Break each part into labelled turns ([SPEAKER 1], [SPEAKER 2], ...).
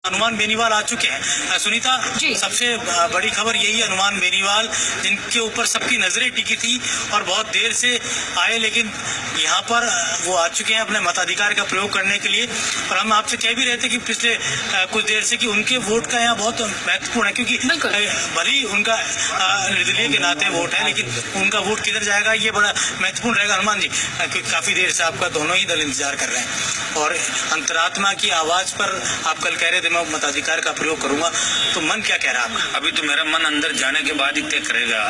[SPEAKER 1] हनुमान बेनीवाल आ चुके हैं। सुनीता जी, सबसे बड़ी खबर यही है, हनुमान बेनीवाल जिनके ऊपर सबकी नजरें टिकी थी और बहुत देर से आए, लेकिन यहाँ पर वो आ चुके हैं अपने मताधिकार का प्रयोग करने के लिए। और हम आपसे कह भी रहे थे कि पिछले कुछ देर से कि उनके वोट का यहाँ बहुत महत्वपूर्ण है, क्योंकि भले ही उनका निर्दलीय के नाते वोट है, लेकिन उनका वोट किधर जाएगा ये बड़ा महत्वपूर्ण रहेगा। हनुमान जी, क्योंकि काफी देर से आपका दोनों ही दल इंतजार कर रहे हैं और अंतरात्मा की आवाज पर आप कल कह रहे थे मैं मताधिकार का प्रयोग करूंगा, तो मन क्या कह रहा है आपका?
[SPEAKER 2] अभी तो मेरा मन अंदर जाने के बाद ही तय करेगा।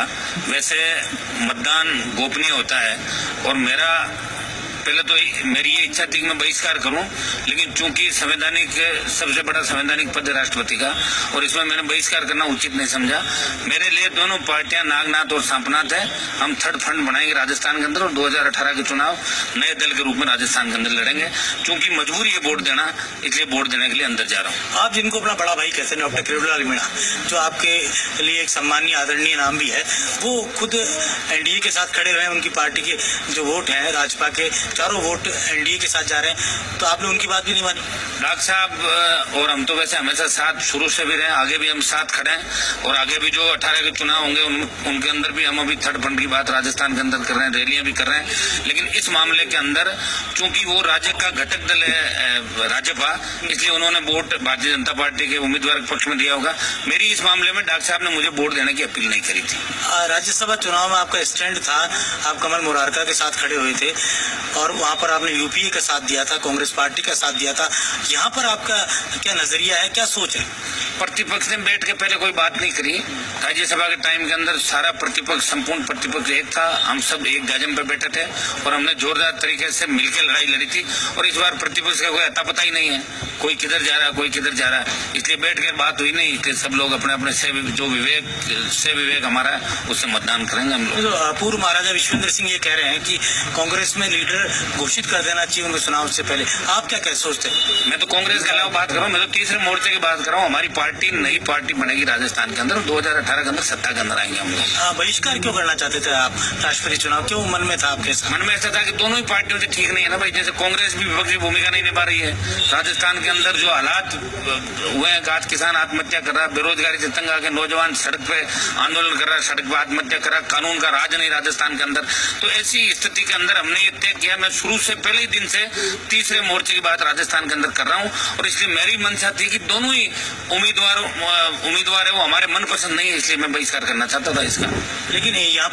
[SPEAKER 2] वैसे मतदान गोपनीय होता है और मेरा पहले तो मेरी ये इच्छा थी कि मैं बहिष्कार करूं, लेकिन चूंकि संवैधानिक सबसे बड़ा संवैधानिक पद है राष्ट्रपति का और इसमें मैंने बहिष्कार करना उचित नहीं समझा। मेरे लिए दोनों पार्टियां नागनाथ और सांपनाथ है। हम थर्ड फ्रंट बनाएंगे राजस्थान के अंदर और 2018 के चुनाव नए दल के रूप में राजस्थान के अंदर लड़ेंगे। चूंकि मजबूरी है वोट देना, इसलिए वोट देने के लिए अंदर जा रहा हूँ।
[SPEAKER 1] आप जिनको अपना बड़ा भाई कहते हैं डॉक्टर किरोड़ीलाल मीणा, जो आपके लिए एक सम्मानीय आदरणीय नाम भी है, वो खुद एनडीए के साथ खड़े रहे। उनकी पार्टी के जो वोट है राजपा के चारों वोट एनडीए के साथ जा रहे हैं, तो आपने उनकी बात भी नहीं मानी?
[SPEAKER 2] डॉक्टर साहब और हम तो वैसे हमेशा साथ शुरू से भी रहे, आगे भी हम साथ खड़े हैं और आगे भी जो 18 के चुनाव होंगे उनके अंदर भी हम अभी थर्ड फ्रंट की बात राजस्थान के अंदर कर रहे हैं, रैलियां भी कर रहे हैं। लेकिन इस मामले के अंदर चूंकि वो राज्य का घटक दल है राजपा, इसलिए उन्होंने वोट भारतीय जनता पार्टी के उम्मीदवार के पक्ष में दिया होगा। मेरी इस मामले में डॉक्टर साहब ने मुझे वोट देने की अपील नहीं करी थी।
[SPEAKER 1] राज्यसभा चुनाव में आपका स्टैंड था, आप कमल मुरारका के साथ खड़े हुए थे और वहां पर आपने यूपीए का साथ दिया था, कांग्रेस पार्टी का साथ दिया था। यहाँ पर आपका क्या नजरिया है, क्या सोच है?
[SPEAKER 2] प्रतिपक्ष ने बैठ के पहले कोई बात नहीं करी। राज्यसभा के टाइम के अंदर सारा प्रतिपक्ष, संपूर्ण प्रतिपक्ष एक था, हम सब एक गजम पे बैठे थे और हमने जोरदार तरीके से मिलकर लड़ाई लड़ी थी। और इस बार प्रतिपक्ष का कोई अता पता ही नहीं है, कोई किधर जा रहा है कोई किधर जा रहा है, इसलिए बैठ कर बात हुई नहीं कि सब लोग अपने अपने जो विवेक हमारा है उससे मतदान करेंगे हम लोग।
[SPEAKER 1] पूर्व महाराजा विश्वेंद्र सिंह ये कह रहे हैं कि कांग्रेस में लीडर घोषित कर देना चाहिए उनके चुनाव से पहले, आप क्या सोचते हैं?
[SPEAKER 2] मैं तो कांग्रेस के अलावा बात कर रहा हूँ, मैं तो तीसरे मोर्चे की बात कर रहा हूँ। हमारी पार्टी नई पार्टी बनेगी राजस्थान के अंदर, 2018 के अंदर सत्ता के अंदर आएंगे हम लोग।
[SPEAKER 1] बहिष्कार क्यों करना चाहते थे आप राष्ट्रपति चुनाव, क्यों मन में था आपके?
[SPEAKER 2] मन में ऐसा था कि दोनों ही पार्टियों से ठीक नहीं है ना भाई, जैसे कांग्रेस भी विपक्षी भूमिका नहीं निभा रही है। राजस्थान के अंदर जो हालात हुए हैं, आज किसान आत्महत्या कर रहा है, बेरोजगारी से तंग आके नौजवान सड़क पे आंदोलन कर रहा है, सड़क पे आत्महत्या कर रहा है, कानून का राज नहीं राजस्थान के अंदर। तो ऐसी स्थिति के अंदर हमने ये तय किया, मैं शुरू से पहले ही दिन से तीसरे मोर्चे की बात राजस्थान के अंदर कर रहा हूँ और इसलिए मेरी मंशा थी कि दोनों ही उम्मीदवार है वो हमारे मन पसंद नहीं है, इसलिए मैं बहिष्कार करना चाहता था इसका।
[SPEAKER 1] लेकिन यहाँ